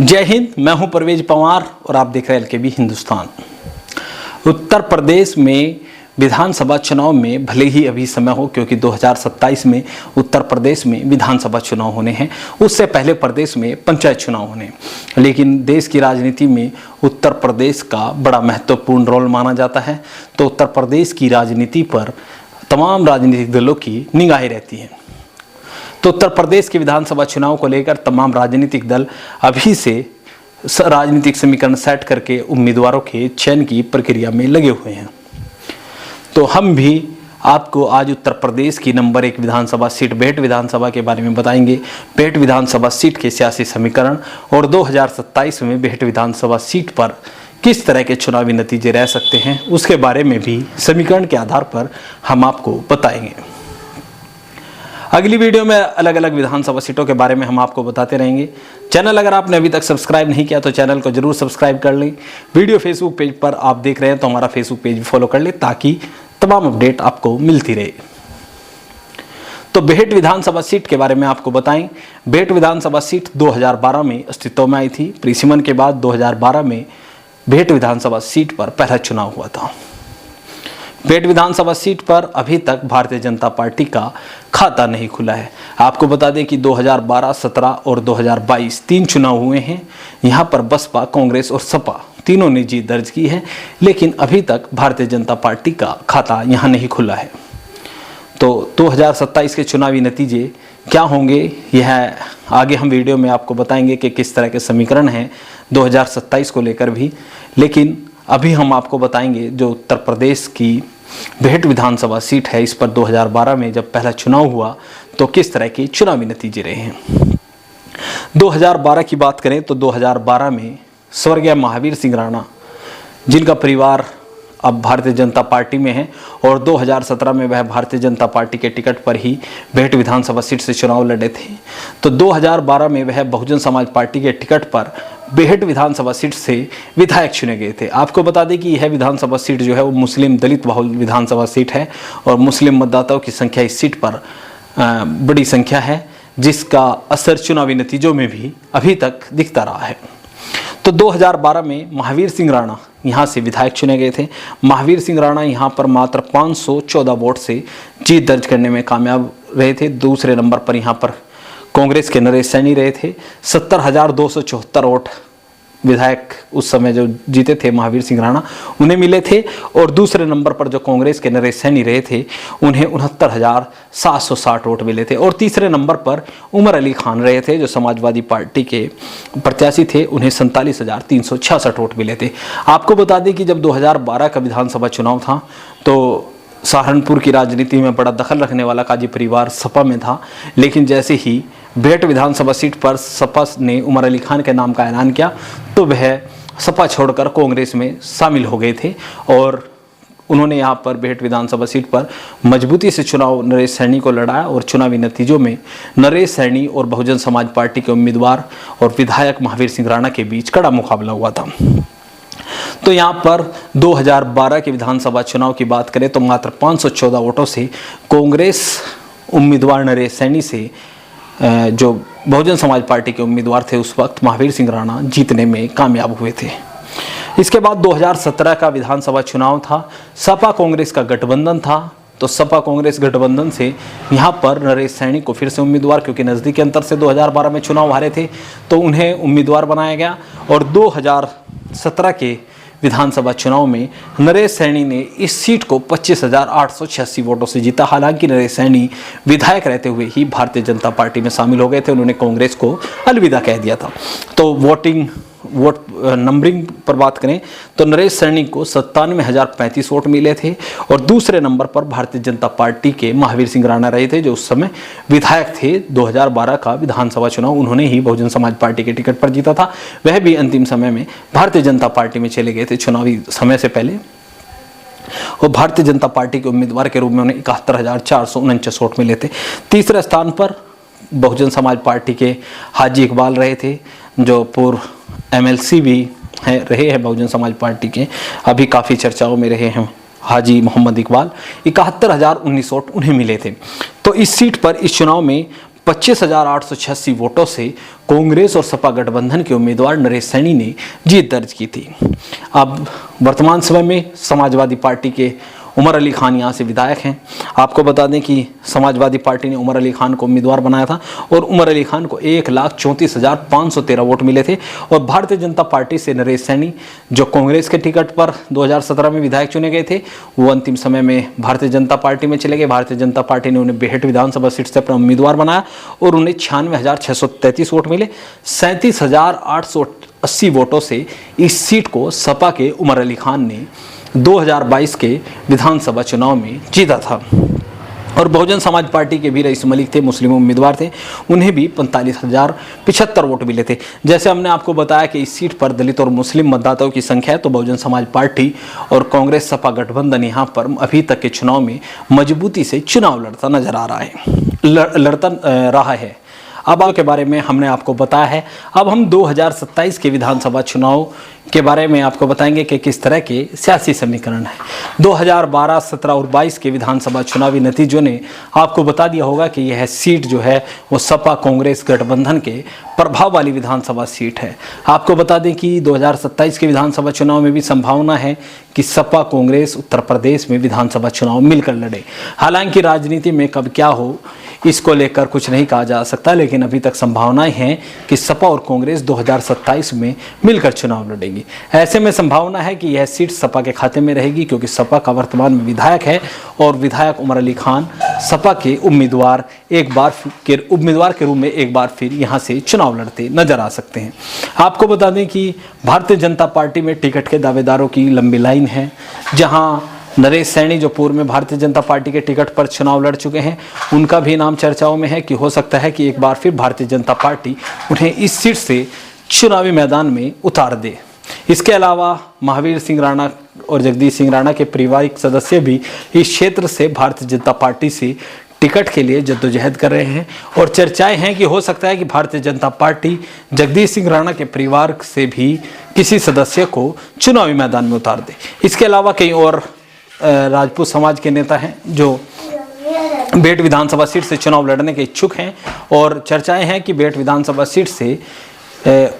जय हिंद। मैं हूं परवेज पवार और आप देख रहे हैं एलकेबी हिंदुस्तान। उत्तर प्रदेश में विधानसभा चुनाव में भले ही अभी समय हो, क्योंकि 2027 में उत्तर प्रदेश में विधानसभा चुनाव होने हैं, उससे पहले प्रदेश में पंचायत चुनाव होने हैं, लेकिन देश की राजनीति में उत्तर प्रदेश का बड़ा महत्वपूर्ण रोल माना जाता है। तो उत्तर प्रदेश की राजनीति पर तमाम राजनीतिक दलों की निगाहें रहती हैं। तो उत्तर प्रदेश के विधानसभा चुनाव को लेकर तमाम राजनीतिक दल अभी से राजनीतिक समीकरण सेट करके उम्मीदवारों के चयन की प्रक्रिया में लगे हुए हैं। तो हम भी आपको आज उत्तर प्रदेश की नंबर 1 विधानसभा सीट बेहट विधानसभा के बारे में बताएंगे। बेहट विधानसभा सीट के सियासी समीकरण और 2027 में बेहट विधानसभा सीट पर किस तरह के चुनावी नतीजे रह सकते हैं, उसके बारे में भी समीकरण के आधार पर हम आपको बताएंगे। अगली वीडियो में अलग अलग विधानसभा सीटों के बारे में हम आपको बताते रहेंगे। चैनल अगर आपने अभी तक सब्सक्राइब नहीं किया तो चैनल को जरूर सब्सक्राइब कर लें। वीडियो फेसबुक पेज पर आप देख रहे हैं तो हमारा फेसबुक पेज भी फॉलो कर लें, ताकि तमाम अपडेट आपको मिलती रहे। तो बेहट विधानसभा सीट के बारे में आपको बताएं। बेहट विधानसभा सीट 2012 में अस्तित्व में आई थी। प्रीसिमन के बाद 2012 में बेहट विधानसभा सीट पर पहला चुनाव हुआ था। बेहट विधानसभा सीट पर अभी तक भारतीय जनता पार्टी का खाता नहीं खुला है। आपको बता दें कि 2012, 17 और 2022 तीन चुनाव हुए हैं। यहाँ पर बसपा, कांग्रेस और सपा तीनों ने जीत दर्ज की है, लेकिन अभी तक भारतीय जनता पार्टी का खाता यहाँ नहीं खुला है। तो 2027 के चुनावी नतीजे क्या होंगे, यह आगे हम वीडियो में आपको बताएंगे कि किस तरह के समीकरण हैं 2027 को लेकर भी। लेकिन अभी हम आपको बताएंगे जो उत्तर प्रदेश की बेहट विधानसभा सीट है, इस पर 2012 में जब पहला चुनाव हुआ तो किस तरह के चुनावी नतीजे रहे हैं। 2012 की बात करें तो 2012 में स्वर्गीय महावीर सिंह राणा, जिनका परिवार अब भारतीय जनता पार्टी में है, और 2017 में वह भारतीय जनता पार्टी के टिकट पर ही बेहट विधानसभा सीट से चुनाव लड़े थे। तो 2012 में वह बहुजन समाज पार्टी के टिकट पर बेहट विधानसभा सीट से विधायक चुने गए थे। आपको बता दें कि यह विधानसभा सीट जो है वो मुस्लिम दलित बहुल विधानसभा सीट है, और मुस्लिम मतदाताओं की संख्या इस सीट पर बड़ी संख्या है, जिसका असर चुनावी नतीजों में भी अभी तक दिखता रहा है। तो 2012 में महावीर सिंह राणा यहाँ से विधायक चुने गए थे। महावीर सिंह राणा यहाँ पर मात्र 514 वोट से जीत दर्ज करने में कामयाब रहे थे। दूसरे नंबर पर यहाँ पर कांग्रेस के नरेश सैनी रहे थे। 70,274 वोट विधायक उस समय जो जीते थे महावीर सिंह राणा, उन्हें मिले थे। और दूसरे नंबर पर जो कांग्रेस के नरेश सैनी रहे थे, उन्हें 69,760 वोट मिले थे। और तीसरे नंबर पर उमर अली खान रहे थे, जो समाजवादी पार्टी के प्रत्याशी थे, उन्हें 47,366 वोट मिले थे। आपको बता दें कि जब 2012 का विधानसभा चुनाव था तो सहारनपुर की राजनीति में बड़ा दखल रखने वाला काजी परिवार सपा में था, लेकिन जैसे ही बेहट विधानसभा सीट पर सपा ने उमर अली खान के नाम का ऐलान किया तो वह सपा छोड़कर कांग्रेस में शामिल हो गए थे, और उन्होंने यहाँ पर बेहट विधानसभा सीट पर मजबूती से चुनाव नरेश सैनी को लड़ाया। और चुनावी नतीजों में नरेश सैनी और बहुजन समाज पार्टी के उम्मीदवार और विधायक महावीर सिंह राणा के बीच कड़ा मुकाबला हुआ था। तो यहाँ पर 2012 के विधानसभा चुनाव की बात करें तो मात्र 514 वोटों से कांग्रेस उम्मीदवार नरेश सैनी से जो बहुजन समाज पार्टी के उम्मीदवार थे उस वक्त महावीर सिंह राणा जीतने में कामयाब हुए थे। इसके बाद 2017 का विधानसभा चुनाव था। सपा कांग्रेस का गठबंधन था। तो सपा कांग्रेस गठबंधन से यहाँ पर नरेश सैनी को फिर से उम्मीदवार, क्योंकि नज़दीकी अंतर से 2012 में चुनाव हारे थे, तो उन्हें उम्मीदवार बनाया गया। और 2017 के विधानसभा चुनाव में नरेश सैनी ने इस सीट को 25,886 वोटों से जीता। हालांकि नरेश सैनी विधायक रहते हुए ही भारतीय जनता पार्टी में शामिल हो गए थे, उन्होंने कांग्रेस को अलविदा कह दिया था। तो वोट नंबरिंग पर बात करें तो नरेश सैनी को 97,035 वोट मिले थे, और दूसरे नंबर पर भारतीय जनता पार्टी के महावीर सिंह राणा रहे थे, जो उस समय विधायक थे। 2012 का विधानसभा चुनाव उन्होंने ही बहुजन समाज पार्टी के टिकट पर जीता था। वह भी अंतिम समय में भारतीय जनता पार्टी में चले गए थे चुनावी समय से पहले, और भारतीय जनता पार्टी के उम्मीदवार के रूप में उन्हें 71,449 वोट मिले थे। तीसरे स्थान पर बहुजन समाज पार्टी के हाजी इकबाल रहे थे, जो पूर्व MLC भी रहे हैं बहुजन समाज पार्टी के, अभी काफ़ी चर्चाओं में रहे हैं हाजी मोहम्मद इकबाल। 71,019 वोट उन्हें मिले थे। तो इस सीट पर इस चुनाव में 25,886 वोटों से कांग्रेस और सपा गठबंधन के उम्मीदवार नरेश सैनी ने जीत दर्ज की थी। अब वर्तमान समय में समाजवादी पार्टी के उमर अली खान यहाँ से विधायक हैं। आपको बता दें कि समाजवादी पार्टी ने उमर अली खान को उम्मीदवार बनाया था और उमर अली खान को 1,34,513 वोट मिले थे। और भारतीय जनता पार्टी से नरेश सैनी जो कांग्रेस के टिकट पर 2017 में विधायक चुने गए थे, वो अंतिम समय में भारतीय जनता पार्टी में चले गए। भारतीय जनता पार्टी ने उन्हें बेहट विधानसभा सीट से अपना उम्मीदवार बनाया और उन्हें 96,633 वोट मिले। 37,880 वोटों से इस सीट को सपा के उमर अली खान ने 2022 के विधानसभा चुनाव में जीता था। और बहुजन समाज पार्टी के भी रईस मलिक थे, मुस्लिम उम्मीदवार थे, उन्हें भी 45,075 वोट मिले थे। जैसे हमने आपको बताया कि इस सीट पर दलित और मुस्लिम मतदाताओं की संख्या है, तो बहुजन समाज पार्टी और कांग्रेस सपा गठबंधन यहाँ पर अभी तक के चुनाव में मजबूती से चुनाव लड़ता नजर आ रहा है। अब के बारे में हमने आपको बताया है। अब हम 2027 के विधानसभा चुनाव के बारे में आपको बताएंगे कि किस तरह के सियासी समीकरण है। 2012, 17 और 22 के विधानसभा चुनावी नतीजों ने आपको बता दिया होगा कि यह सीट जो है वो सपा कांग्रेस गठबंधन के प्रभाव वाली विधानसभा सीट है। आपको बता दें कि 2027 के विधानसभा चुनाव में भी संभावना है कि सपा कांग्रेस उत्तर प्रदेश में विधानसभा चुनाव मिलकर लड़े। हालांकि राजनीति में कब क्या हो इसको लेकर कुछ नहीं कहा जा सकता, लेकिन अभी तक संभावनाएं हैं कि सपा और कांग्रेस 2027 में मिलकर चुनाव लड़ेगी। ऐसे में संभावना है कि यह सीट सपा के खाते में रहेगी, क्योंकि सपा का वर्तमान में विधायक है और विधायक उमर अली खान सपा के उम्मीदवार के रूप में एक बार फिर यहां से चुनाव लड़ते नजर आ सकते हैं। आपको बता दें कि भारतीय जनता पार्टी में टिकट के दावेदारों की लंबी लाइन है, जहां नरेश सैनी जो पूर्व में भारतीय जनता पार्टी के टिकट पर चुनाव लड़ चुके हैं, उनका भी नाम चर्चाओं में है कि हो सकता है कि एक बार फिर भारतीय जनता पार्टी उन्हें इस सीट से चुनावी मैदान में उतार दे। इसके अलावा महावीर सिंह राणा और जगदीश सिंह राणा के पारिवारिक सदस्य भी इस क्षेत्र से भारतीय जनता पार्टी से टिकट के लिए जद्दोजहद कर रहे हैं और चर्चाएं हैं कि हो सकता है कि भारतीय जनता पार्टी जगदीश सिंह राणा के परिवार से भी किसी सदस्य को चुनावी मैदान में उतार दे। इसके अलावा कई और राजपूत समाज के नेता हैं जो बेट विधानसभा सीट से चुनाव लड़ने के इच्छुक हैं और चर्चाएं हैं कि बेट विधानसभा सीट से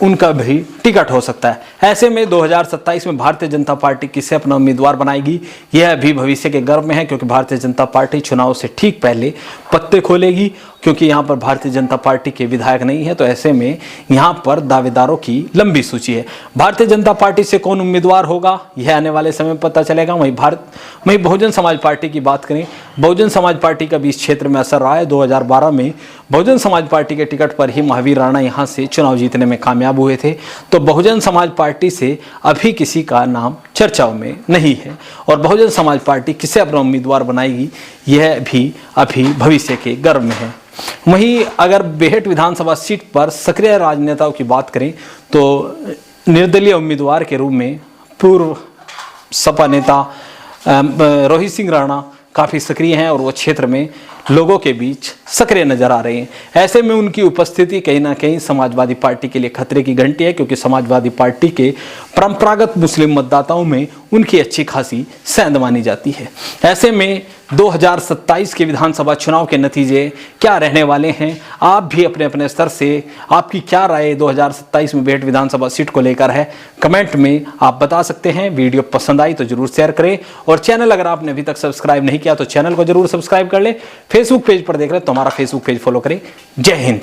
उनका भी टिकट हो सकता है। ऐसे में 2027 में भारतीय जनता पार्टी किसे अपना उम्मीदवार बनाएगी, यह भी भविष्य के गर्भ में है, क्योंकि भारतीय जनता पार्टी चुनाव से ठीक पहले पत्ते खोलेगी, क्योंकि यहाँ पर भारतीय जनता पार्टी के विधायक नहीं है। तो ऐसे में यहाँ पर दावेदारों की लंबी सूची है। भारतीय जनता पार्टी से कौन उम्मीदवार होगा यह आने वाले समय में पता चलेगा। वहीं बहुजन समाज पार्टी की बात करें, बहुजन समाज पार्टी का भी इस क्षेत्र में असर रहा है। 2012 में बहुजन समाज पार्टी के टिकट पर ही महावीर राणा यहाँ से चुनाव जीतने में कामयाब हुए थे। तो बहुजन समाज पार्टी से अभी किसी का नाम चर्चाओं में नहीं है और बहुजन समाज पार्टी किसे अपना उम्मीदवार बनाएगी यह भी अभी भविष्य के गर्भ में है। वहीं अगर बेहट विधानसभा सीट पर सक्रिय राजनेताओं की बात करें तो निर्दलीय उम्मीदवार के रूप में पूर्व सपा नेता रोहित सिंह राणा काफ़ी सक्रिय हैं और वो क्षेत्र में लोगों के बीच सक्रिय नजर आ रहे हैं। ऐसे में उनकी उपस्थिति कहीं ना कहीं समाजवादी पार्टी के लिए खतरे की घंटी है, क्योंकि समाजवादी पार्टी के परंपरागत मुस्लिम मतदाताओं में उनकी अच्छी खासी सेंध मानी जाती है। ऐसे में 2027 के विधानसभा चुनाव के नतीजे क्या रहने वाले हैं, आप भी अपने अपने स्तर से आपकी क्या राय 2027 में बेहट विधानसभा सीट को लेकर है, कमेंट में आप बता सकते हैं। वीडियो पसंद आई तो जरूर शेयर करें और चैनल अगर आपने अभी तक सब्सक्राइब नहीं किया तो चैनल को जरूर सब्सक्राइब कर ले। फेसबुक पेज पर देख रहे हैं तो हमारा फेसबुक पेज फॉलो करें। जय हिंद।